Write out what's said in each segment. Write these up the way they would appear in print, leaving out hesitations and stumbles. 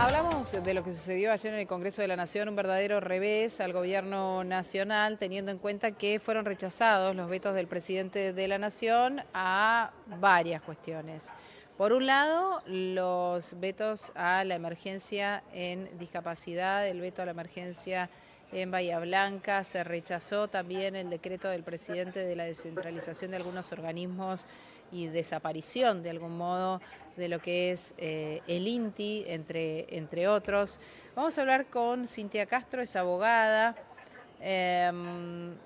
Hablamos de lo que sucedió ayer en el Congreso de la Nación, un verdadero revés al gobierno nacional, teniendo en cuenta que fueron rechazados los vetos del presidente de la Nación a varias cuestiones. Por un lado, los vetos a la emergencia en discapacidad, el veto a la emergencia en Bahía Blanca, se rechazó también el decreto del presidente de la descentralización de algunos organismos y desaparición de algún modo de lo que es el INTI, entre otros. Vamos a hablar con Cintia Castro, es abogada.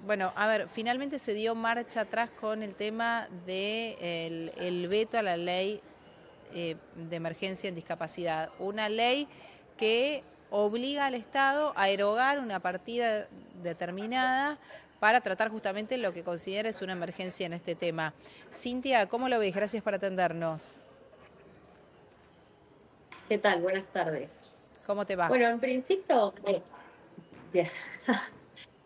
Bueno, a ver, finalmente se dio marcha atrás con el tema de el veto a la ley de emergencia en discapacidad. Una ley que obliga al Estado a erogar una partida determinada para tratar justamente lo que considera es una emergencia en este tema. Cintia, ¿cómo lo ves? Gracias por atendernos. ¿Qué tal? Buenas tardes. ¿Cómo te va? Bueno, en principio, bien,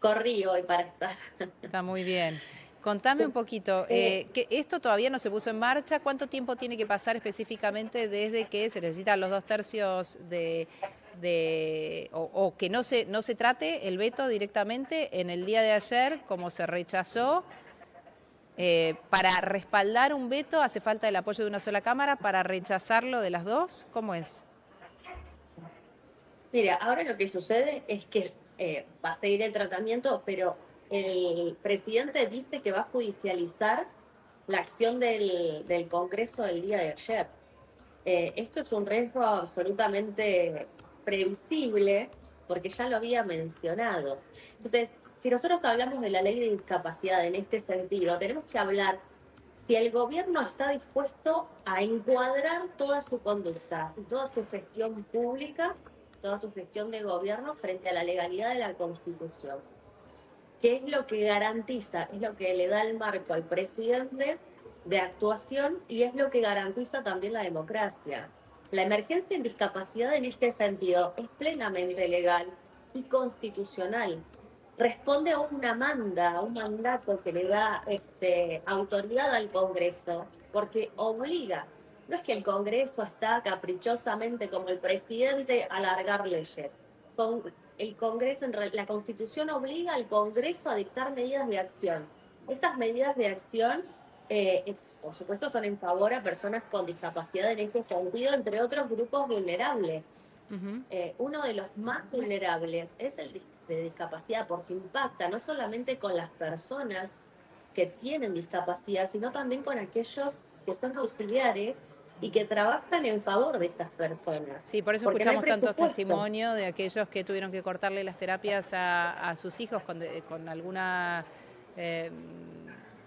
corrí hoy para estar. Está muy bien. Contame un poquito, Eh, que esto todavía no se puso en marcha. ¿Cuánto tiempo tiene que pasar específicamente desde que se necesitan los 2/3 o que no se trate el veto directamente en el día de ayer, como se rechazó? Para respaldar un veto hace falta el apoyo de una sola cámara, para rechazarlo de las dos, ¿cómo es? Mira, ahora lo que sucede es que va a seguir el tratamiento, pero el presidente dice que va a judicializar la acción del Congreso del día de ayer. Esto es un riesgo absolutamente previsible porque ya lo había mencionado. Entonces, si nosotros hablamos de la ley de discapacidad en este sentido, tenemos que hablar si el gobierno está dispuesto a encuadrar toda su conducta y toda su gestión pública, toda su gestión de gobierno frente a la legalidad de la Constitución. ¿Qué es lo que garantiza? Es lo que le da el marco al presidente de actuación y es lo que garantiza también la democracia. La emergencia en discapacidad en este sentido es plenamente legal y constitucional. Responde a una manda, a un mandato que le da autoridad al Congreso, porque obliga. No es que el Congreso está caprichosamente como el presidente a alargar leyes. Con, el Congreso, la Constitución obliga al Congreso a dictar medidas de acción. Estas medidas de acción, por supuesto, son en favor a personas con discapacidad en este sentido, entre otros grupos vulnerables. Ujú. Uno de los más vulnerables es el de discapacidad, porque impacta no solamente con las personas que tienen discapacidad, sino también con aquellos que son auxiliares y que trabajan en favor de estas personas, Sí, por eso porque no hay escuchamos tantos presupuesto. testimonios de aquellos que tuvieron que cortarle las terapias a sus hijos con alguna, eh,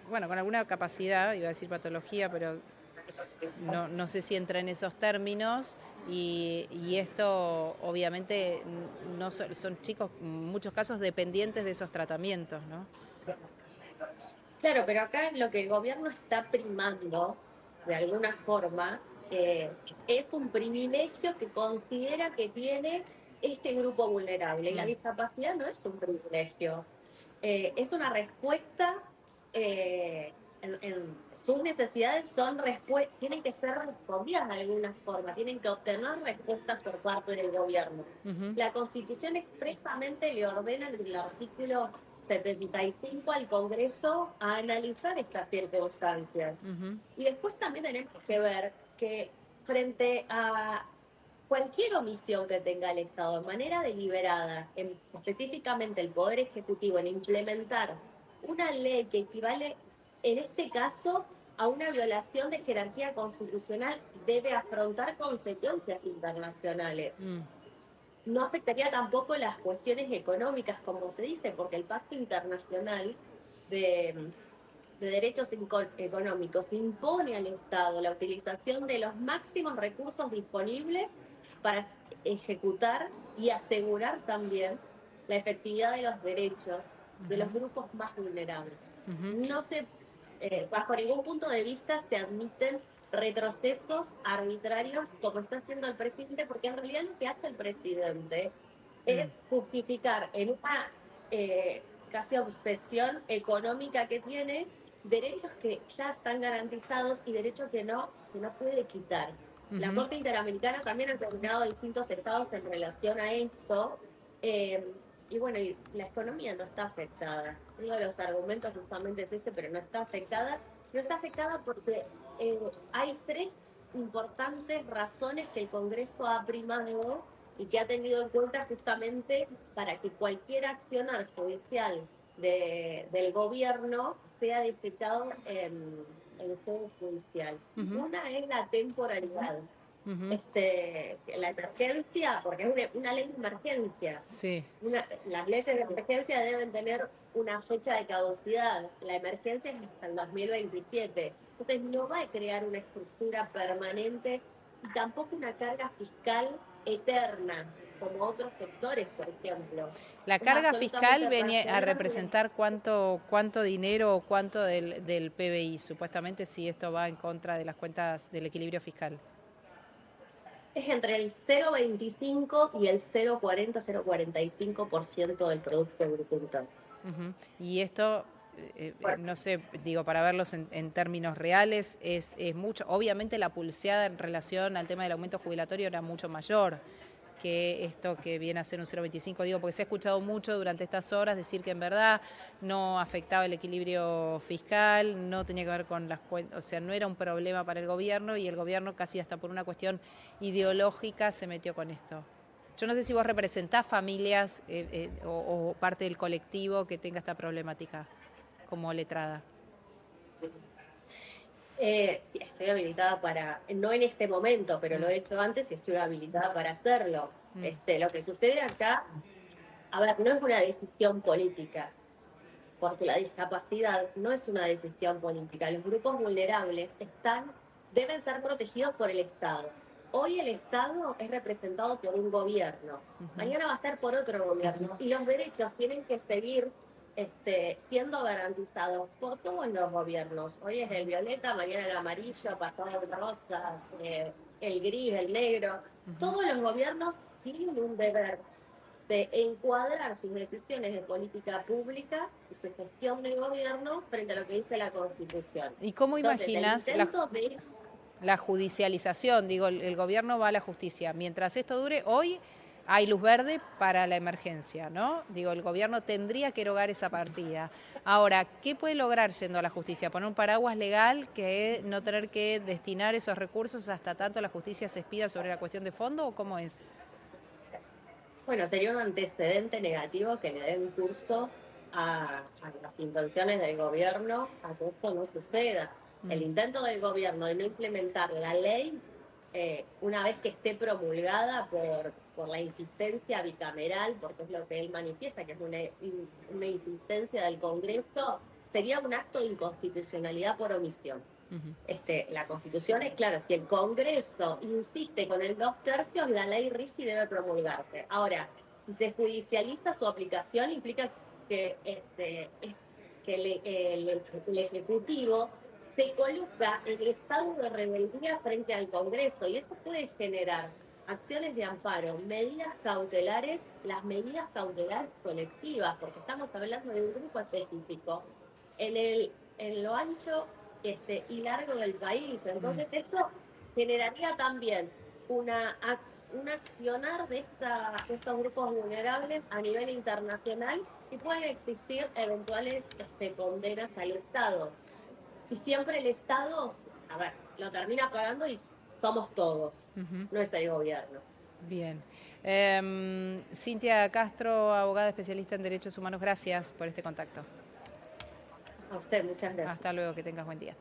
bueno, con alguna capacidad, iba a decir patología, pero no sé si entra en esos términos. Y esto obviamente no son chicos, en muchos casos, dependientes de esos tratamientos, ¿no? Claro, pero acá lo que el gobierno está primando, de alguna forma, es un privilegio que considera que tiene este grupo vulnerable. Y la Mm. discapacidad no es un privilegio, es una respuesta, sus necesidades tienen que ser respondidas de alguna forma, tienen que obtener respuestas por parte del gobierno. Ujú. La Constitución expresamente le ordena en el artículo 75 al Congreso a analizar estas circunstancias. Ujú. Y después también tenemos que ver que frente a cualquier omisión que tenga el Estado de manera deliberada, específicamente el Poder Ejecutivo, en implementar una ley que equivale, en este caso, a una violación de jerarquía constitucional, debe afrontar consecuencias internacionales. Mm. No afectaría tampoco las cuestiones económicas, como se dice, porque el Pacto Internacional de, de Derechos Económicos impone al Estado la utilización de los máximos recursos disponibles para ejecutar y asegurar también la efectividad de los derechos de los grupos más vulnerables. Ujú. No se, bajo ningún punto de vista se admiten retrocesos arbitrarios como está haciendo el presidente, porque en realidad lo que hace el presidente es Mm. justificar en una casi obsesión económica que tiene derechos que ya están garantizados y derechos que no puede quitar. La Ujú. Corte Interamericana también ha condenado a distintos estados en relación a esto. eh, y bueno, y la economía no está afectada. Uno de los argumentos justamente es ese, pero no está afectada. No está afectada porque hay tres importantes razones que el Congreso ha primado y que ha tenido en cuenta justamente para que cualquier accionar judicial del gobierno sea desechado en sede judicial. Ujú. Una es la temporalidad, Ujú. la emergencia, porque es una ley de emergencia. Sí. Las leyes de emergencia deben tener una fecha de caducidad. La emergencia es hasta el 2027. Entonces no va a crear una estructura permanente y tampoco una carga fiscal eterna, como otros sectores, por ejemplo. La Es carga fiscal absolutamente venía a razonable. representar cuánto dinero o cuánto del PBI, supuestamente, si esto va en contra de las cuentas del equilibrio fiscal. Es entre el 0,25 y el 0,40-0,45% del Producto Bruto Interno. Ujú. Y esto, Bueno, no sé, digo, para verlos en términos reales, es mucho. Obviamente la pulseada en relación al tema del aumento jubilatorio era mucho mayor que esto que viene a ser un 0,25, digo, porque se ha escuchado mucho durante estas horas decir que en verdad no afectaba el equilibrio fiscal, no tenía que ver con las cuentas, o sea, no era un problema para el gobierno y el gobierno casi hasta por una cuestión ideológica se metió con esto. Yo no sé si vos representás familias o parte del colectivo que tenga esta problemática como letrada. sí, estoy habilitada no en este momento, pero lo Mm, he hecho antes y estoy habilitada para hacerlo. mm, Lo que sucede acá, a ver, no es una decisión política, porque la discapacidad no es una decisión política. Los grupos vulnerables deben ser protegidos por el Estado. Hoy el Estado es representado por un gobierno, ujú. mañana va a ser por otro gobierno y los derechos tienen que seguir siendo garantizados por todos los gobiernos. Hoy es el violeta, mañana el amarillo, pasado el rosa, el gris, el negro. Ujú. Todos los gobiernos tienen un deber de encuadrar sus decisiones de política pública y su gestión de gobierno frente a lo que dice la Constitución. ¿Y cómo Entonces, el imaginas intento de... la judicialización? Digo, el gobierno va a la justicia. Mientras esto dure, hoy hay luz verde para la emergencia, ¿no? Digo, el gobierno tendría que erogar esa partida. Ahora, ¿qué puede lograr yendo a la justicia? ¿Poner un paraguas legal que no tener que destinar esos recursos hasta tanto la justicia se expida sobre la cuestión de fondo o cómo es? Bueno, sería un antecedente negativo que le den curso a las intenciones del gobierno a que esto no suceda. El Mm, intento del gobierno de no implementar la ley, una vez que esté promulgada por la insistencia bicameral, porque es lo que él manifiesta, que es una insistencia del Congreso, sería un acto de inconstitucionalidad por omisión. ujú. La Constitución es claro, si el Congreso insiste con el 2/3, la ley rige y debe promulgarse. Ahora, si se judicializa su aplicación, implica que, el Ejecutivo se coloca en estado de rebeldía frente al Congreso y eso puede generar acciones de amparo, medidas cautelares, las medidas cautelares colectivas, porque estamos hablando de un grupo específico. En lo ancho y largo del país. Mm. Entonces, esto generaría también un accionar de estos grupos vulnerables a nivel internacional y pueden existir eventuales condenas al Estado. Y siempre el Estado, a ver, lo termina pagando y somos todos, Ujú. no es el gobierno. Bien. Cintia Castro, abogada especialista en derechos humanos, gracias por este contacto. A usted, muchas Hasta gracias. luego, que tengas buen día.